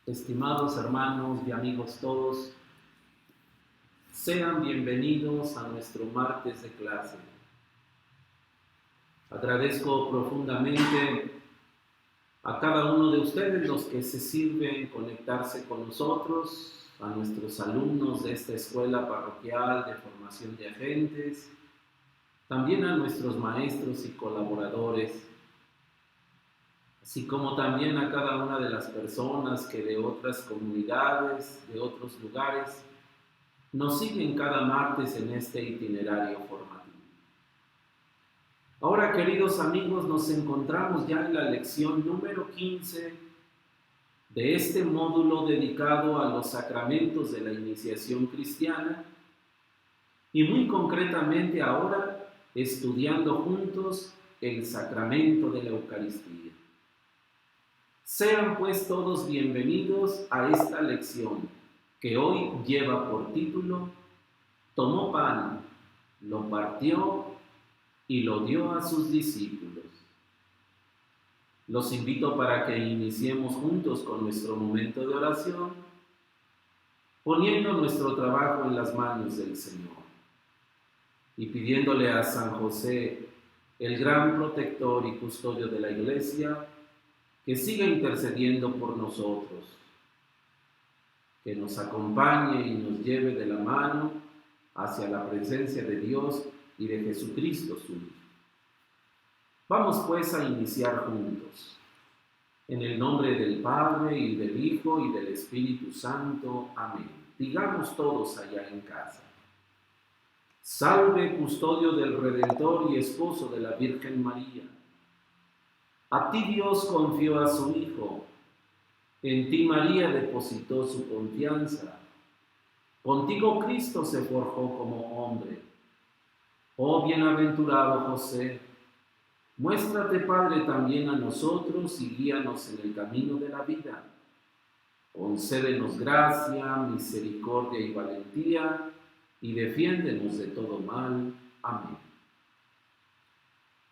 Estimados hermanos y amigos todos, sean bienvenidos a nuestro martes de clase. Agradezco profundamente a cada uno de ustedes los que se sirven conectarse con nosotros, a nuestros alumnos de esta escuela parroquial de formación de agentes, también a nuestros maestros y colaboradores, así como también a cada una de las personas que de otras comunidades, de otros lugares, nos siguen cada martes en este itinerario formativo. Ahora, queridos amigos, nos encontramos ya en la lección número 15 de este módulo dedicado a los sacramentos de la iniciación cristiana y muy concretamente ahora estudiando juntos el sacramento de la Eucaristía. Sean pues todos bienvenidos a esta lección que hoy lleva por título Tomó pan, lo partió y lo dio a sus discípulos. Los invito para que iniciemos juntos con nuestro momento de oración, poniendo nuestro trabajo en las manos del Señor y pidiéndole a San José, el gran protector y custodio de la Iglesia, que siga intercediendo por nosotros, que nos acompañe y nos lleve de la mano hacia la presencia de Dios y de Jesucristo su Hijo. Vamos pues a iniciar juntos. En el nombre del Padre y del Hijo y del Espíritu Santo. Amén. Digamos todos allá en casa. Salve, custodio del Redentor y esposo de la Virgen María. A ti Dios confió a su Hijo, en ti María depositó su confianza, contigo Cristo se forjó como hombre. Oh bienaventurado José, muéstrate Padre también a nosotros y guíanos en el camino de la vida. Concédenos gracia, misericordia y valentía, y defiéndenos de todo mal. Amén.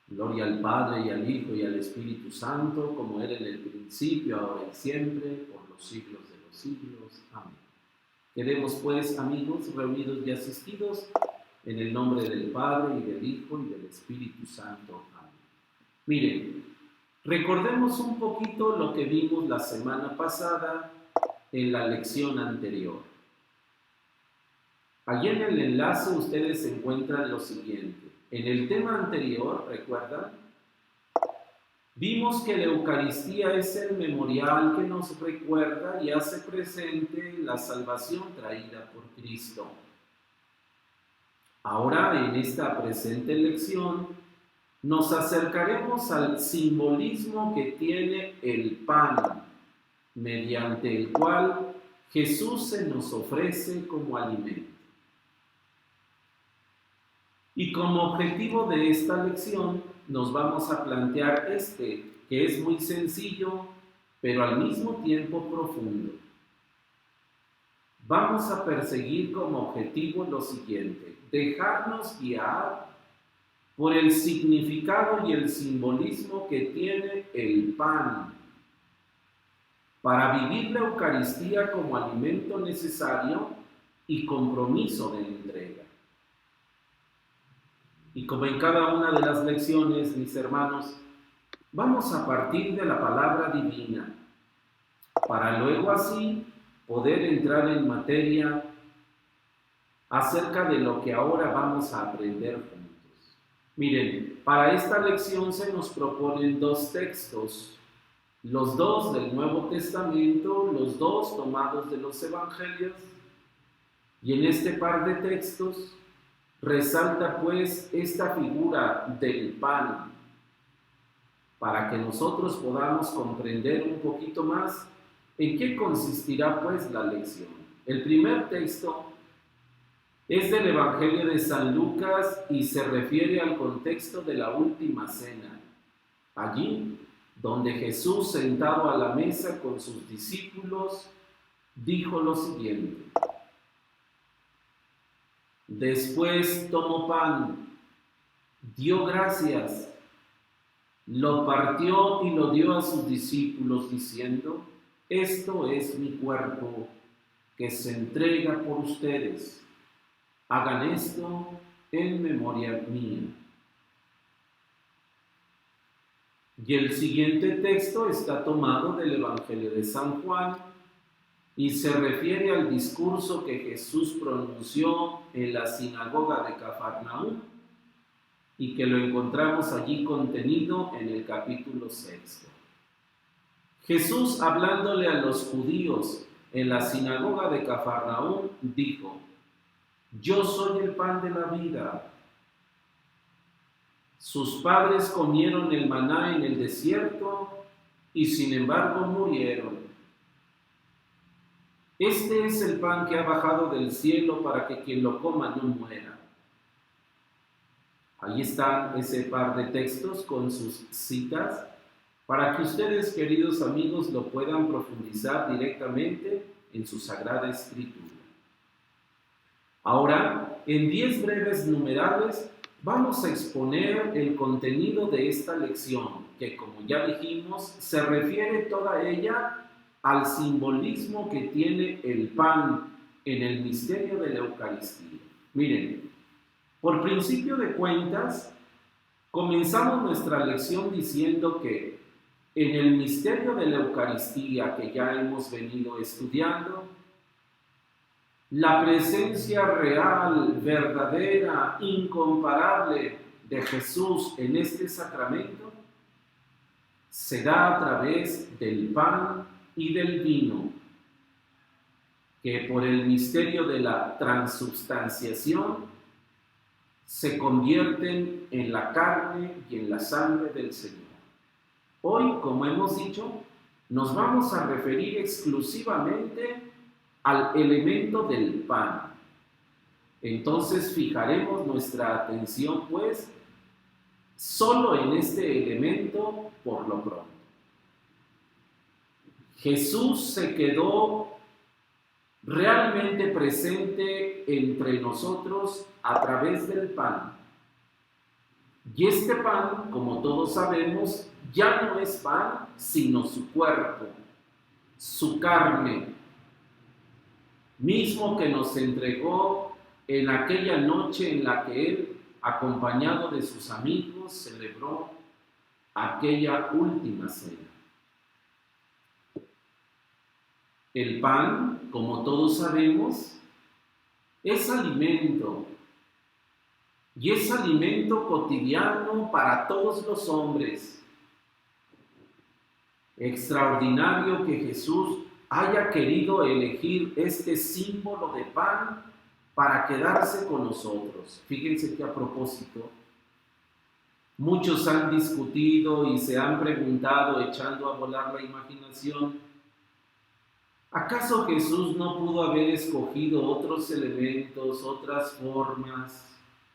Gloria al Padre, y al Hijo, y al Espíritu Santo, como era en el principio, ahora y siempre, por los siglos de los siglos. Amén. Quedemos pues, amigos, reunidos y asistidos, en el nombre del Padre, y del Hijo, y del Espíritu Santo. Amén. Miren, recordemos un poquito lo que vimos la semana pasada en la lección anterior. Allí en el enlace ustedes encuentran lo siguiente. En el tema anterior, ¿recuerdan? Vimos que la Eucaristía es el memorial que nos recuerda y hace presente la salvación traída por Cristo. Ahora, en esta presente lección, nos acercaremos al simbolismo que tiene el pan, mediante el cual Jesús se nos ofrece como alimento. Y como objetivo de esta lección nos vamos a plantear que es muy sencillo, pero al mismo tiempo profundo. Vamos a perseguir como objetivo lo siguiente: dejarnos guiar por el significado y el simbolismo que tiene el pan, para vivir la Eucaristía como alimento necesario y compromiso de entrega. Y como en cada una de las lecciones, mis hermanos, vamos a partir de la palabra divina, para luego así poder entrar en materia acerca de lo que ahora vamos a aprender juntos. Miren, para esta lección se nos proponen dos textos, los dos del Nuevo Testamento, los dos tomados de los Evangelios, y en este par de textos resalta pues esta figura del pan, para que nosotros podamos comprender un poquito más en qué consistirá pues la lección. El primer texto es del Evangelio de San Lucas y se refiere al contexto de la última cena. Allí, donde Jesús, sentado a la mesa con sus discípulos, dijo lo siguiente: después tomó pan, dio gracias, lo partió y lo dio a sus discípulos, diciendo: esto es mi cuerpo que se entrega por ustedes. Hagan esto en memoria mía. Y el siguiente texto está tomado del Evangelio de San Juan y se refiere al discurso que Jesús pronunció en la sinagoga de Cafarnaúm y que lo encontramos allí contenido en el capítulo 6. Jesús, hablándole a los judíos en la sinagoga de Cafarnaúm, dijo: Yo soy el pan de la vida. Sus padres comieron el maná en el desierto y sin embargo murieron. Este es el pan que ha bajado del cielo para que quien lo coma no muera. Ahí están ese par de textos con sus citas para que ustedes, queridos amigos, lo puedan profundizar directamente en su Sagrada Escritura. Ahora, en 10 breves numerales, vamos a exponer el contenido de esta lección, que como ya dijimos, se refiere toda ella al simbolismo que tiene el pan en el misterio de la Eucaristía. Miren, por principio de cuentas, comenzamos nuestra lección diciendo que en el misterio de la Eucaristía que ya hemos venido estudiando, la presencia real, verdadera, incomparable de Jesús en este sacramento se da a través del pan y del vino, que por el misterio de la transubstanciación se convierten en la carne y en la sangre del Señor. Hoy, como hemos dicho, nos vamos a referir exclusivamente al elemento del pan. Entonces fijaremos nuestra atención, pues, solo en este elemento por lo pronto. Jesús se quedó realmente presente entre nosotros a través del pan. Y este pan, como todos sabemos, ya no es pan, sino su cuerpo, su carne, mismo que nos entregó en aquella noche en la que Él, acompañado de sus amigos, celebró aquella última cena. El pan, como todos sabemos, es alimento, y es alimento cotidiano para todos los hombres. Extraordinario que Jesús haya querido elegir este símbolo de pan para quedarse con nosotros. Fíjense que a propósito, muchos han discutido y se han preguntado, echando a volar la imaginación, ¿acaso Jesús no pudo haber escogido otros elementos, otras formas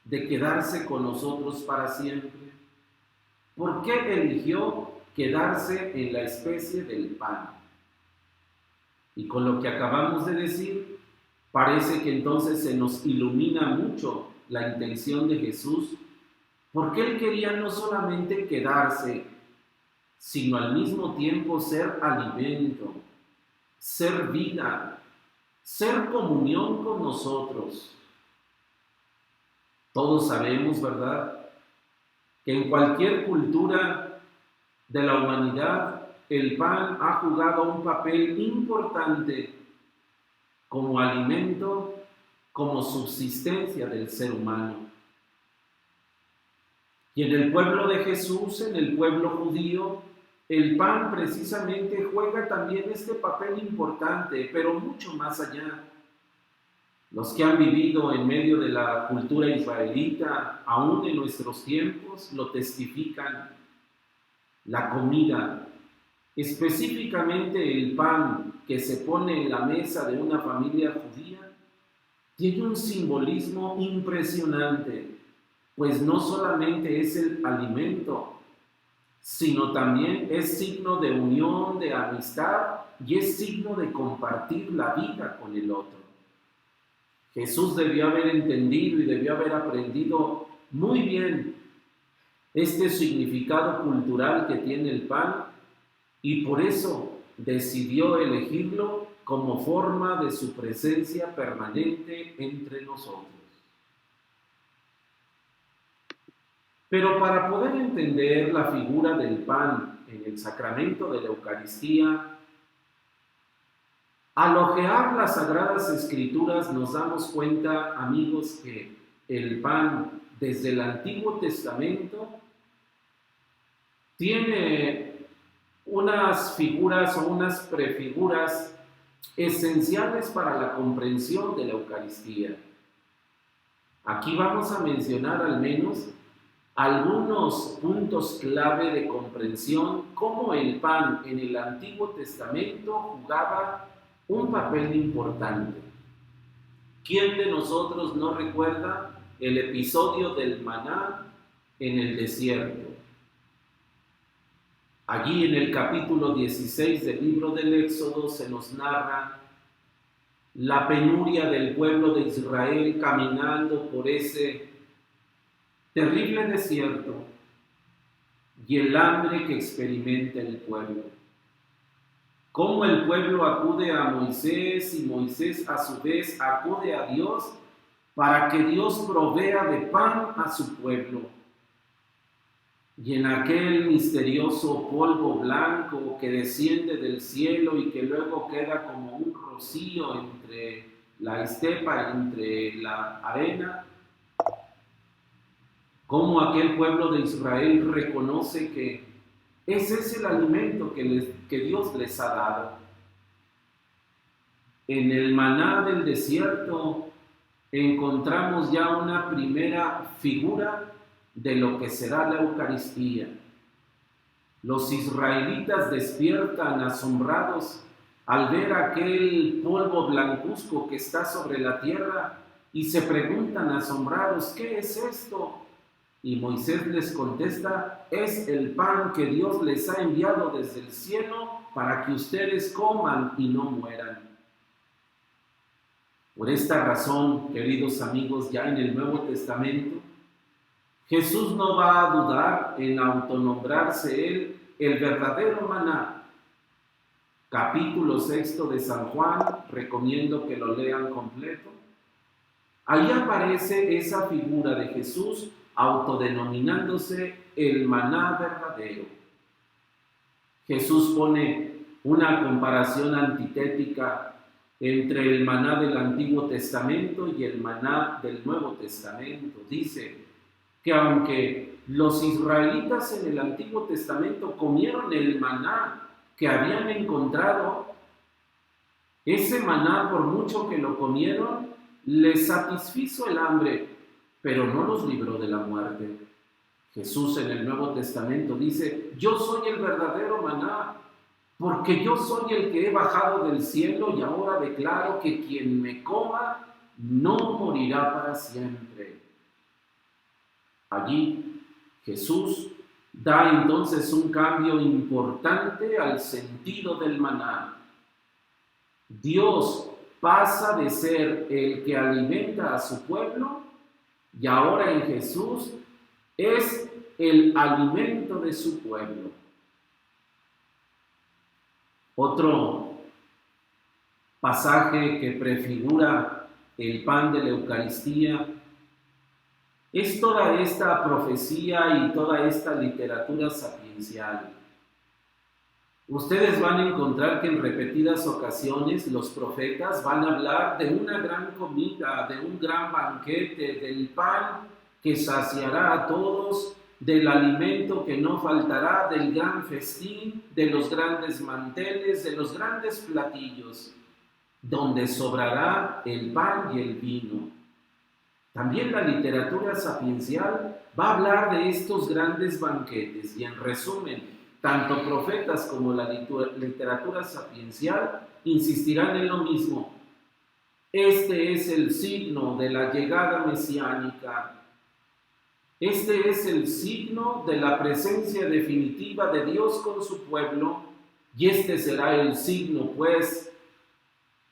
de quedarse con nosotros para siempre? ¿Por qué eligió quedarse en la especie del pan? Y con lo que acabamos de decir, parece que entonces se nos ilumina mucho la intención de Jesús, porque Él quería no solamente quedarse, sino al mismo tiempo ser alimento, ser vida, ser comunión con nosotros. Todos sabemos, ¿verdad?, que en cualquier cultura de la humanidad el pan ha jugado un papel importante como alimento, como subsistencia del ser humano. Y en el pueblo de Jesús, en el pueblo judío, el pan precisamente juega también este papel importante, pero mucho más allá. Los que han vivido en medio de la cultura israelita, aún en nuestros tiempos, lo testifican. La comida, específicamente el pan que se pone en la mesa de una familia judía, tiene un simbolismo impresionante, pues no solamente es el alimento, sino también es signo de unión, de amistad, y es signo de compartir la vida con el otro. Jesús debió haber entendido y debió haber aprendido muy bien este significado cultural que tiene el pan, y por eso decidió elegirlo como forma de su presencia permanente entre nosotros. Pero para poder entender la figura del pan en el sacramento de la Eucaristía, al hojear las Sagradas Escrituras nos damos cuenta, amigos, que el pan desde el Antiguo Testamento tiene unas figuras o unas prefiguras esenciales para la comprensión de la Eucaristía. Aquí vamos a mencionar al menos algunos puntos clave de comprensión, cómo el pan en el Antiguo Testamento jugaba un papel importante. ¿Quién de nosotros no recuerda el episodio del maná en el desierto? Allí en el capítulo 16 del libro del Éxodo se nos narra la penuria del pueblo de Israel caminando por ese terrible desierto y el hambre que experimenta el pueblo. Cómo el pueblo acude a Moisés y Moisés a su vez acude a Dios para que Dios provea de pan a su pueblo. Y en aquel misterioso polvo blanco que desciende del cielo y que luego queda como un rocío entre la estepa, entre la arena, cómo aquel pueblo de Israel reconoce que ese es el alimento que Dios les ha dado. En el maná del desierto encontramos ya una primera figura de lo que será la Eucaristía. Los israelitas despiertan asombrados al ver aquel polvo blancuzco que está sobre la tierra y se preguntan asombrados, ¿qué es esto? Y Moisés les contesta, es el pan que Dios les ha enviado desde el cielo para que ustedes coman y no mueran. Por esta razón, queridos amigos, ya en el Nuevo Testamento, Jesús no va a dudar en autonombrarse Él el verdadero maná. Capítulo 6 de San Juan, recomiendo que lo lean completo. Ahí aparece esa figura de Jesús autodenominándose el maná verdadero. Jesús pone una comparación antitética entre el maná del Antiguo Testamento y el maná del Nuevo Testamento. Dice que aunque los israelitas en el Antiguo Testamento comieron el maná que habían encontrado, ese maná, por mucho que lo comieron, les satisfizo el hambre, pero no los libró de la muerte. Jesús en el Nuevo Testamento dice, yo soy el verdadero maná, porque yo soy el que he bajado del cielo y ahora declaro que quien me coma no morirá para siempre. Allí Jesús da entonces un cambio importante al sentido del maná. Dios pasa de ser el que alimenta a su pueblo y ahora en Jesús es el alimento de su pueblo. Otro pasaje que prefigura el pan de la Eucaristía es toda esta profecía y toda esta literatura sapiencial. Ustedes van a encontrar que en repetidas ocasiones los profetas van a hablar de una gran comida, de un gran banquete, del pan que saciará a todos, del alimento que no faltará, del gran festín, de los grandes manteles, de los grandes platillos, donde sobrará el pan y el vino. También la literatura sapiencial va a hablar de estos grandes banquetes y en resumen, tanto profetas como la literatura sapiencial insistirán en lo mismo. Este es el signo de la llegada mesiánica. Este es el signo de la presencia definitiva de Dios con su pueblo y este será el signo, pues,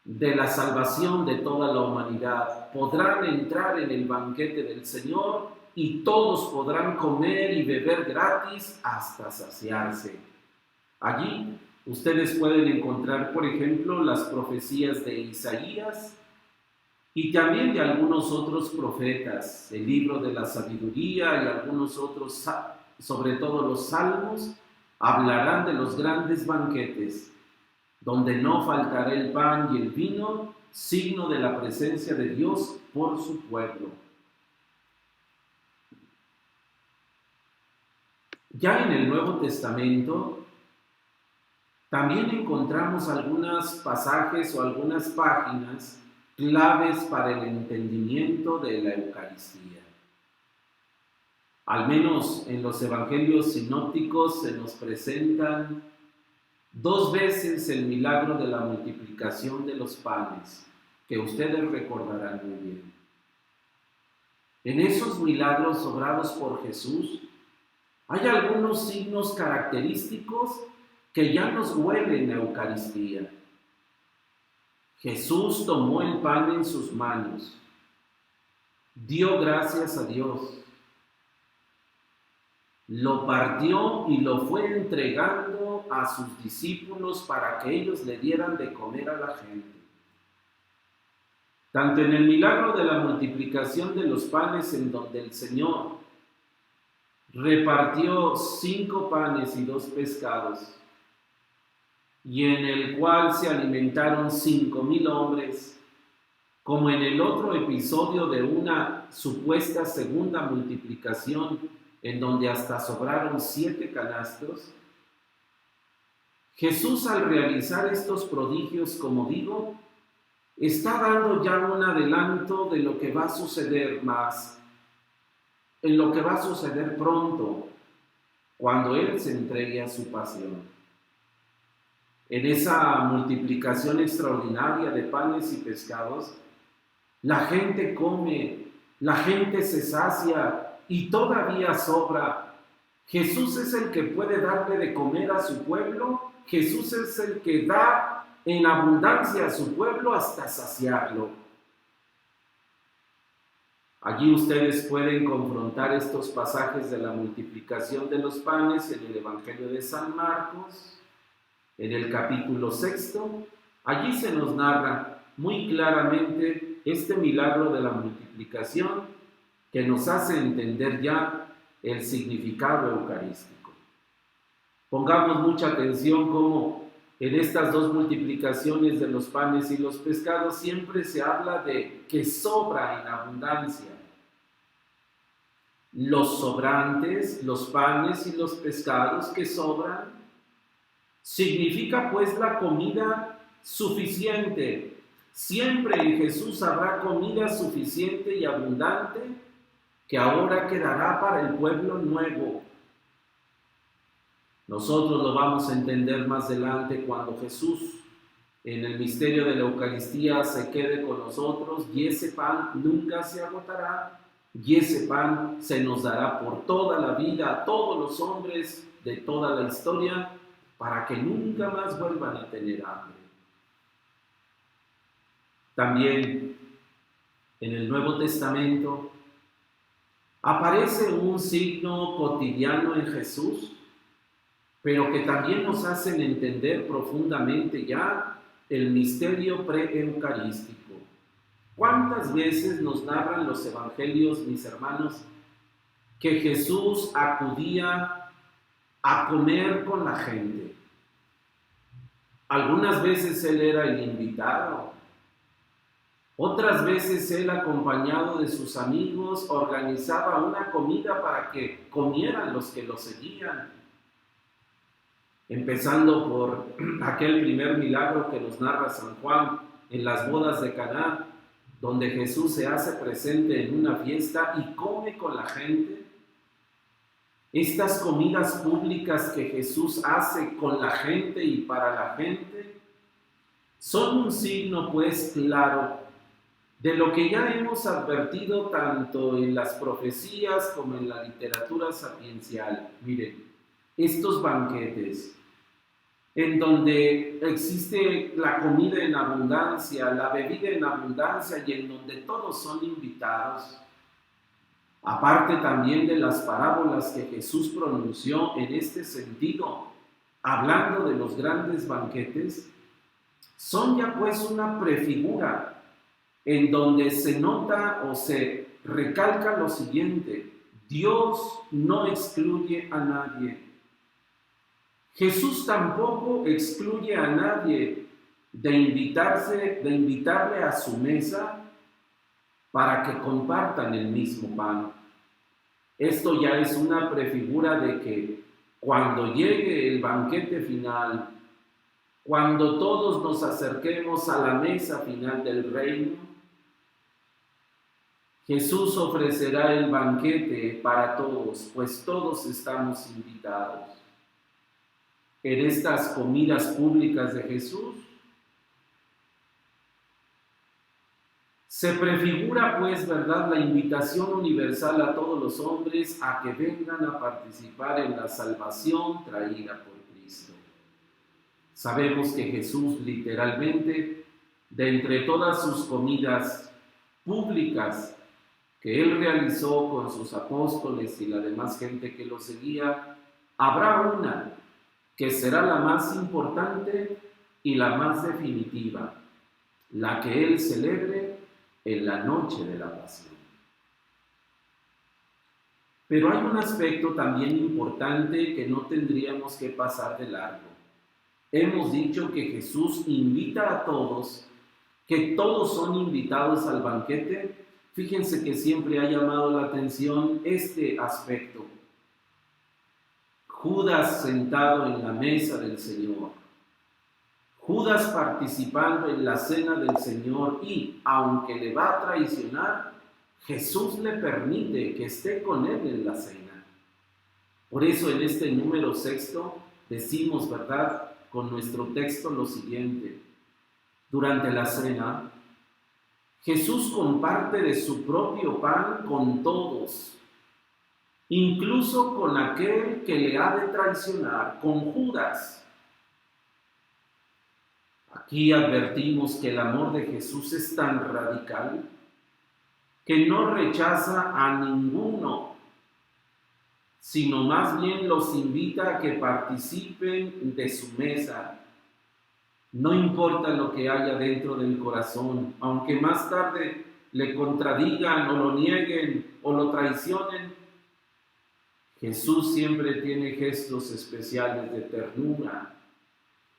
de la salvación de toda la humanidad. Podrán entrar en el banquete del Señor y todos podrán comer y beber gratis hasta saciarse. Allí Ustedes pueden encontrar, por ejemplo, las profecías de Isaías y también de algunos otros profetas, el libro de la sabiduría y algunos otros, sobre todo los salmos, hablarán de los grandes banquetes, donde no faltará el pan y el vino, signo de la presencia de Dios por su pueblo. Ya en el Nuevo Testamento también encontramos algunos pasajes o algunas páginas claves para el entendimiento de la Eucaristía. Al menos en los evangelios sinópticos se nos presentan 2 veces el milagro de la multiplicación de los panes, que ustedes recordarán muy bien. En esos milagros obrados por Jesús, hay algunos signos característicos que ya nos huelen a Eucaristía. Jesús tomó el pan en sus manos, dio gracias a Dios, lo partió y lo fue entregando a sus discípulos para que ellos le dieran de comer a la gente. Tanto en el milagro de la multiplicación de los panes, en donde el Señor repartió 5 panes y 2 pescados, y en el cual se alimentaron 5,000 hombres, como en el otro episodio de una supuesta segunda multiplicación, en donde hasta sobraron 7 canastos, Jesús, al realizar estos prodigios, como digo, está dando ya un adelanto de lo que va a suceder más, en lo que va a suceder pronto, cuando Él se entregue a su pasión. En esa multiplicación extraordinaria de panes y pescados, la gente come, la gente se sacia y todavía sobra. Jesús es el que puede darle de comer a su pueblo. Jesús es el que da en abundancia a su pueblo hasta saciarlo. Allí ustedes pueden confrontar estos pasajes de la multiplicación de los panes en el Evangelio de San Marcos, en el capítulo 6. Allí se nos narra muy claramente este milagro de la multiplicación que nos hace entender ya el significado eucarístico. Pongamos mucha atención cómo en estas 2 multiplicaciones de los panes y los pescados siempre se habla de que sobra en abundancia. Los sobrantes, los panes y los pescados que sobran, significa pues la comida suficiente. Siempre en Jesús habrá comida suficiente y abundante que ahora quedará para el pueblo nuevo. Nosotros lo vamos a entender más adelante cuando Jesús en el misterio de la Eucaristía se quede con nosotros y ese pan nunca se agotará y ese pan se nos dará por toda la vida a todos los hombres de toda la historia, para que nunca más vuelvan a tener hambre. También en el Nuevo Testamento aparece un signo cotidiano en Jesús, pero que también nos hacen entender profundamente ya el misterio pre-eucarístico. ¿Cuántas veces nos narran los evangelios, mis hermanos, que Jesús acudía a comer con la gente? Algunas veces Él era el invitado, otras veces Él, acompañado de sus amigos, organizaba una comida para que comieran los que lo seguían. Empezando por aquel primer milagro que nos narra San Juan en las bodas de Caná, donde Jesús se hace presente en una fiesta y come con la gente. Estas comidas públicas que Jesús hace con la gente y para la gente son un signo pues claro de lo que ya hemos advertido tanto en las profecías como en la literatura sapiencial. Miren, estos banquetes en donde existe la comida en abundancia, la bebida en abundancia y en donde todos son invitados. Aparte también de las parábolas que Jesús pronunció en este sentido, hablando de los grandes banquetes, son ya pues una prefigura en donde se nota o se recalca lo siguiente: Dios no excluye a nadie. Jesús tampoco excluye a nadie de invitarle a su mesa para que compartan el mismo pan. Esto ya es una prefigura de que cuando llegue el banquete final, cuando todos nos acerquemos a la mesa final del reino, Jesús ofrecerá el banquete para todos, pues todos estamos invitados. En estas comidas públicas de Jesús, se prefigura, pues, ¿verdad?, la invitación universal a todos los hombres a que vengan a participar en la salvación traída por Cristo. Sabemos que Jesús, literalmente, de entre todas sus comidas públicas que Él realizó con sus apóstoles y la demás gente que lo seguía, habrá una que será la más importante y la más definitiva, la que Él celebre en la noche de la pasión. Pero hay un aspecto también importante que no tendríamos que pasar de largo. Hemos dicho que Jesús invita a todos, que todos son invitados al banquete. Fíjense que siempre ha llamado la atención este aspecto. Judas sentado en la mesa del Señor, Judas participando en la cena del Señor, y aunque le va a traicionar, Jesús le permite que esté con él en la cena. Por eso en este número 6 decimos, ¿verdad?, con nuestro texto lo siguiente: durante la cena, Jesús comparte de su propio pan con todos, incluso con aquel que le ha de traicionar, con Judas. Aquí advertimos que el amor de Jesús es tan radical que no rechaza a ninguno, sino más bien los invita a que participen de su mesa. No importa lo que haya dentro del corazón, aunque más tarde le contradigan o lo nieguen o lo traicionen, Jesús siempre tiene gestos especiales de ternura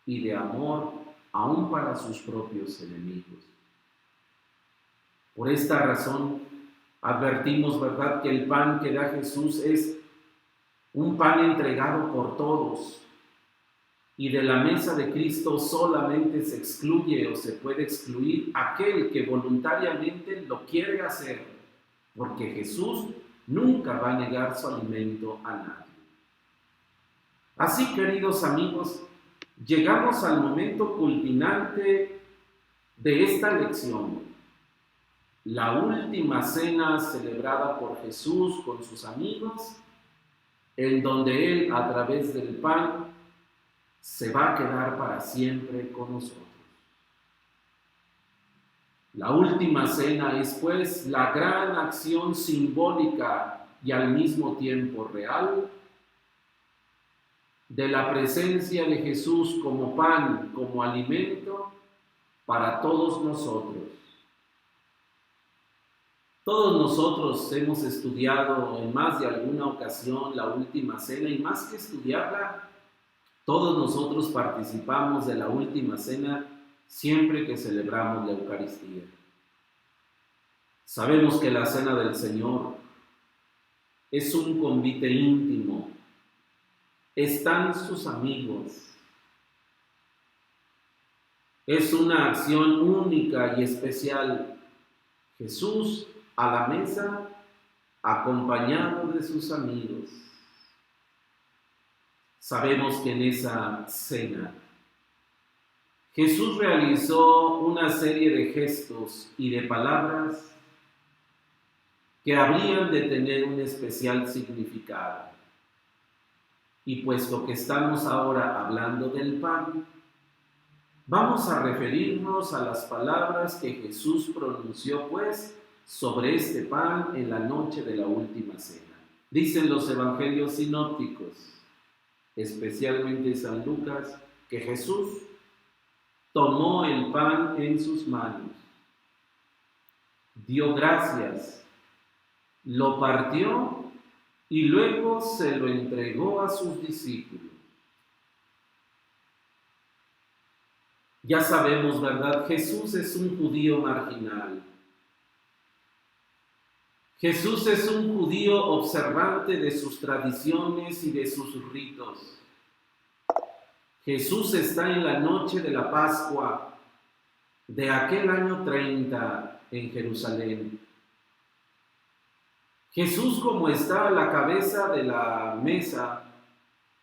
y de amor, aún para sus propios enemigos. Por esta razón, advertimos, ¿verdad?, que el pan que da Jesús es un pan entregado por todos, y de la mesa de Cristo solamente se excluye o se puede excluir aquel que voluntariamente lo quiere hacer, porque Jesús nunca va a negar su alimento a nadie. Así, queridos amigos, llegamos al momento culminante de esta lección, la última cena celebrada por Jesús con sus amigos, en donde Él, a través del pan, se va a quedar para siempre con nosotros. La última cena es, pues, la gran acción simbólica y al mismo tiempo real de la presencia de Jesús como pan, como alimento para todos nosotros. Todos nosotros hemos estudiado en más de alguna ocasión la última cena, y más que estudiarla, todos nosotros participamos de la última cena siempre que celebramos la Eucaristía. Sabemos que la cena del Señor es un convite íntimo. Están sus amigos. Es una acción única y especial. Jesús a la mesa, acompañado de sus amigos. Sabemos que en esa cena Jesús realizó una serie de gestos y de palabras que habrían de tener un especial significado. Y puesto que estamos ahora hablando del pan, vamos a referirnos a las palabras que Jesús pronunció, pues, sobre este pan en la noche de la última cena. Dicen los evangelios sinópticos: especialmente San Lucas, que Jesús tomó el pan en sus manos, dio gracias, lo partió y luego se lo entregó a sus discípulos. Ya sabemos, ¿verdad? Jesús es un judío marginal. Jesús es un judío observante de sus tradiciones y de sus ritos. Jesús está en la noche de la Pascua de aquel año 30 en Jerusalén. Jesús, como está a la cabeza de la mesa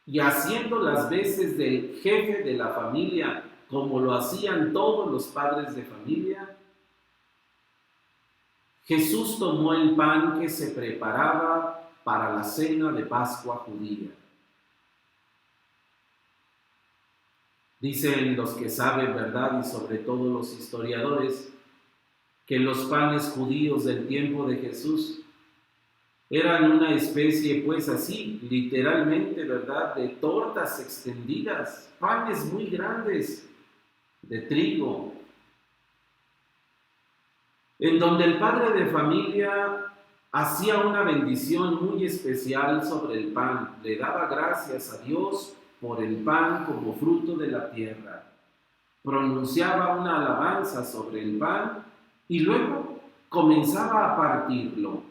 y haciendo las veces del jefe de la familia, como lo hacían todos los padres de familia, Jesús tomó el pan que se preparaba para la cena de Pascua judía. Dicen los que saben, ¿verdad? Y sobre todo los historiadores, que los panes judíos del tiempo de Jesús eran una especie, pues así, literalmente, ¿verdad?, de tortas extendidas, panes muy grandes de trigo, en donde el padre de familia hacía una bendición muy especial sobre el pan, le daba gracias a Dios por el pan como fruto de la tierra, pronunciaba una alabanza sobre el pan y luego comenzaba a partirlo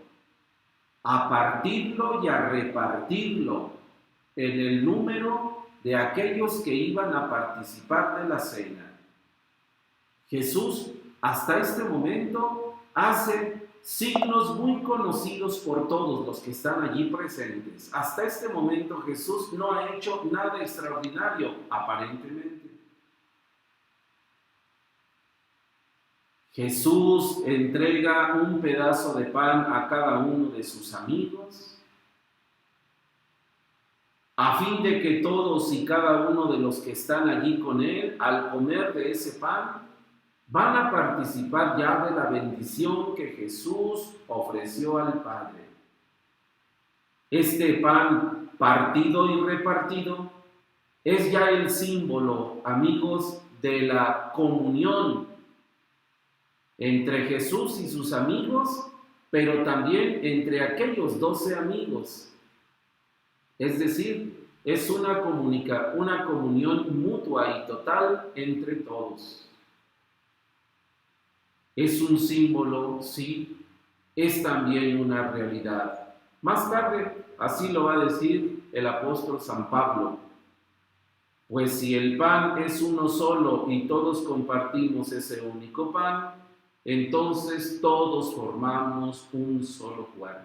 y a repartirlo en el número de aquellos que iban a participar de la cena. Jesús hasta este momento hace signos muy conocidos por todos los que están allí presentes. Hasta este momento Jesús no ha hecho nada extraordinario, aparentemente. Jesús entrega un pedazo de pan a cada uno de sus amigos, a fin de que todos y cada uno de los que están allí con él, al comer de ese pan, van a participar ya de la bendición que Jesús ofreció al Padre. Este pan partido y repartido es ya el símbolo, amigos, de la comunión entre Jesús y sus amigos, pero también entre aquellos 12 amigos. Es decir, es una comunión mutua y total entre todos. Es un símbolo, sí, es también una realidad. Más tarde, así lo va a decir el apóstol San Pablo. Pues si el pan es uno solo y todos compartimos ese único pan, entonces todos formamos un solo cuerpo.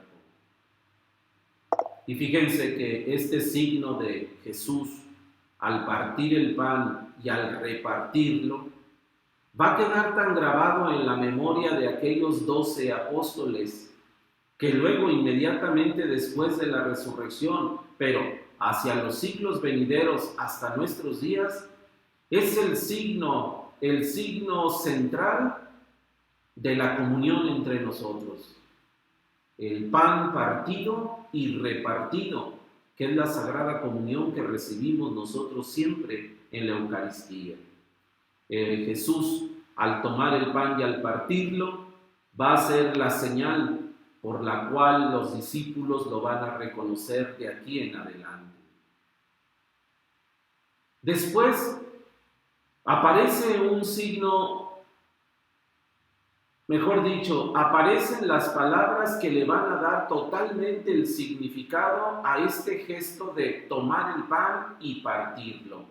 Y fíjense que este signo de Jesús, al partir el pan y al repartirlo, va a quedar tan grabado en la memoria de aquellos 12 apóstoles que luego, inmediatamente después de la resurrección, pero hacia los siglos venideros hasta nuestros días, es el signo central de la comunión entre nosotros. El pan partido y repartido, que es la sagrada comunión que recibimos nosotros siempre en la Eucaristía. Jesús, al tomar el pan y al partirlo, va a ser la señal por la cual los discípulos lo van a reconocer de aquí en adelante. Después aparece un signo, mejor dicho, aparecen las palabras que le van a dar totalmente el significado a este gesto de tomar el pan y partirlo.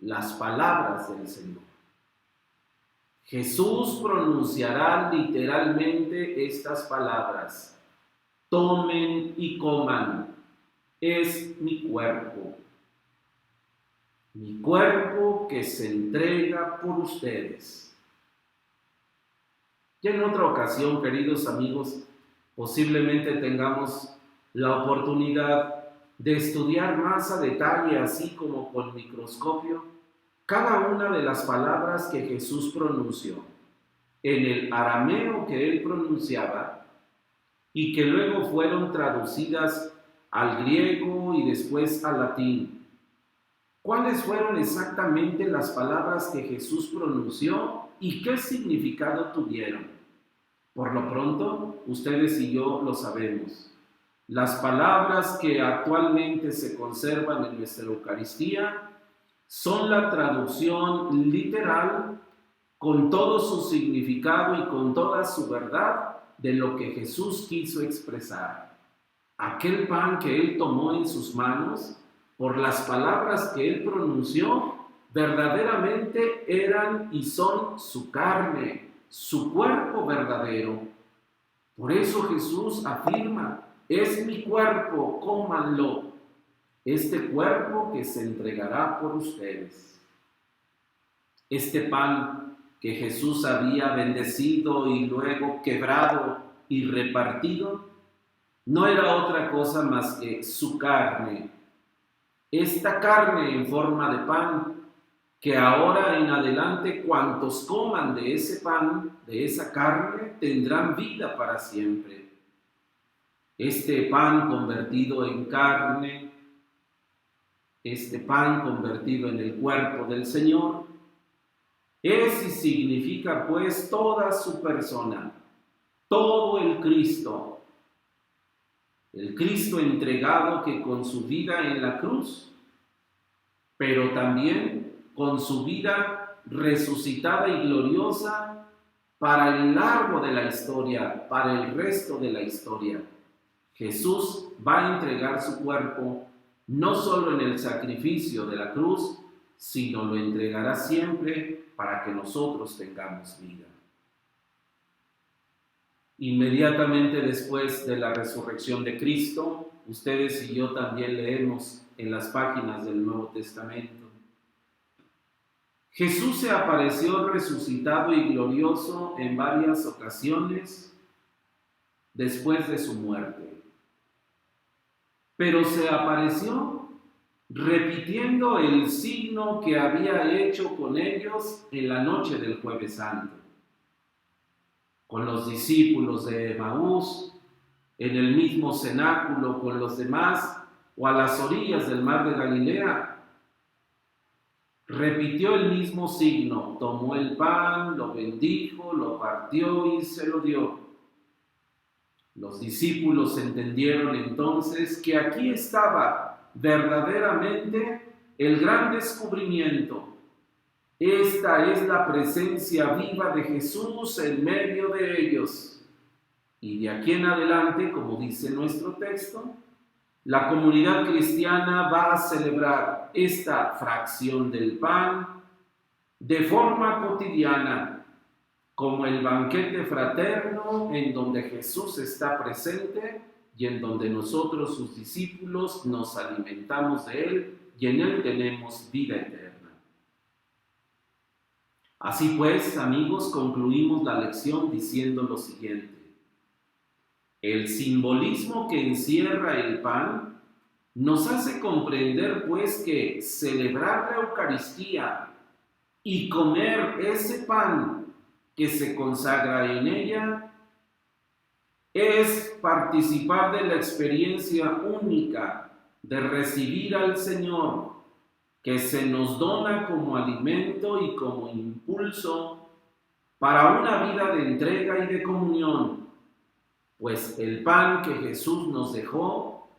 Las palabras del Señor. Jesús pronunciará literalmente estas palabras: tomen y coman, es mi cuerpo que se entrega por ustedes. Ya en otra ocasión, queridos amigos, posiblemente tengamos la oportunidad de estudiar más a detalle, así como con microscopio, cada una de las palabras que Jesús pronunció en el arameo que él pronunciaba y que luego fueron traducidas al griego y después al latín, ¿Cuáles fueron exactamente las palabras que Jesús pronunció y qué significado tuvieron? Por lo pronto, ustedes y yo lo sabemos. Las palabras que actualmente se conservan en nuestra Eucaristía son la traducción literal con todo su significado y con toda su verdad de lo que Jesús quiso expresar. Aquel pan que él tomó en sus manos, por las palabras que él pronunció, verdaderamente eran y son su carne, su cuerpo verdadero. Por eso Jesús afirma: es mi cuerpo, cómanlo, este cuerpo que se entregará por ustedes. Este pan que Jesús había bendecido y luego quebrado y repartido, no era otra cosa más que su carne. Esta carne en forma de pan, que ahora en adelante cuantos coman de ese pan, de esa carne, tendrán vida para siempre. Este pan convertido en carne, este pan convertido en el cuerpo del Señor, es y significa pues toda su persona, todo el Cristo entregado que con su vida en la cruz, pero también con su vida resucitada y gloriosa para el largo de la historia, para el resto de la historia. Jesús va a entregar su cuerpo no solo en el sacrificio de la cruz, sino lo entregará siempre para que nosotros tengamos vida. Inmediatamente después de la resurrección de Cristo, ustedes y yo también leemos en las páginas del Nuevo Testamento: Jesús se apareció resucitado y glorioso en varias ocasiones después de su muerte. Pero se apareció repitiendo el signo que había hecho con ellos en la noche del Jueves Santo, con los discípulos de Emaús, en el mismo cenáculo con los demás o a las orillas del mar de Galilea. Repitió el mismo signo, tomó el pan, lo bendijo, lo partió y se lo dio. Los discípulos entendieron entonces que aquí estaba verdaderamente el gran descubrimiento. Esta es la presencia viva de Jesús en medio de ellos. Y de aquí en adelante, como dice nuestro texto, la comunidad cristiana va a celebrar esta fracción del pan de forma cotidiana, como el banquete fraterno en donde Jesús está presente y en donde nosotros, sus discípulos, nos alimentamos de él y en él tenemos vida eterna. Así pues, amigos, concluimos la lección diciendo lo siguiente: el simbolismo que encierra el pan nos hace comprender, pues, que celebrar la Eucaristía y comer ese pan que se consagra en ella es participar de la experiencia única de recibir al Señor, que se nos dona como alimento y como impulso para una vida de entrega y de comunión, pues el pan que Jesús nos dejó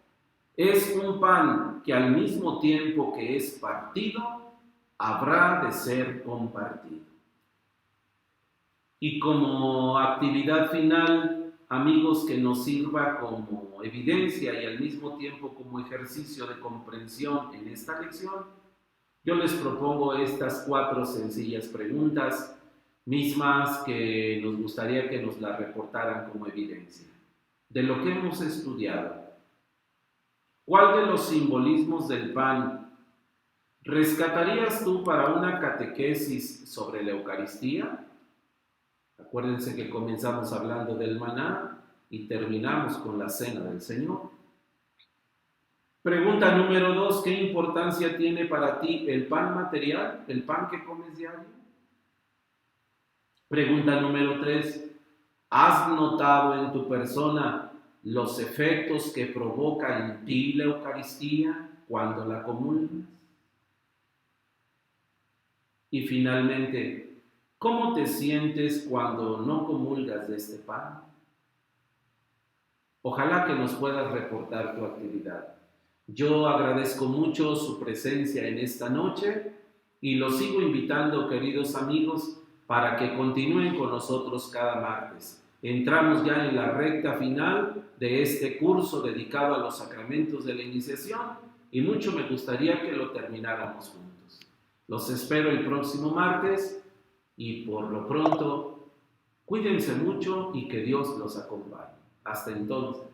es un pan que al mismo tiempo que es partido, habrá de ser compartido. Y como actividad final, amigos, que nos sirva como evidencia y al mismo tiempo como ejercicio de comprensión en esta lección, yo les propongo estas 4 sencillas preguntas, mismas que nos gustaría que nos las reportaran como evidencia de lo que hemos estudiado. ¿Cuál de los simbolismos del pan rescatarías tú para una catequesis sobre la Eucaristía? Acuérdense que comenzamos hablando del maná y terminamos con la cena del Señor. Pregunta número 2, ¿qué importancia tiene para ti el pan material, el pan que comes diario? Pregunta número 3, ¿has notado en tu persona los efectos que provoca en ti la Eucaristía cuando la comulgas? Y finalmente, ¿cómo te sientes cuando no comulgas de este pan? Ojalá que nos puedas reportar tu actividad. Yo agradezco mucho su presencia en esta noche y los sigo invitando, queridos amigos, para que continúen con nosotros cada martes. Entramos ya en la recta final de este curso dedicado a los sacramentos de la iniciación y mucho me gustaría que lo termináramos juntos. Los espero el próximo martes y por lo pronto, cuídense mucho y que Dios los acompañe. Hasta entonces.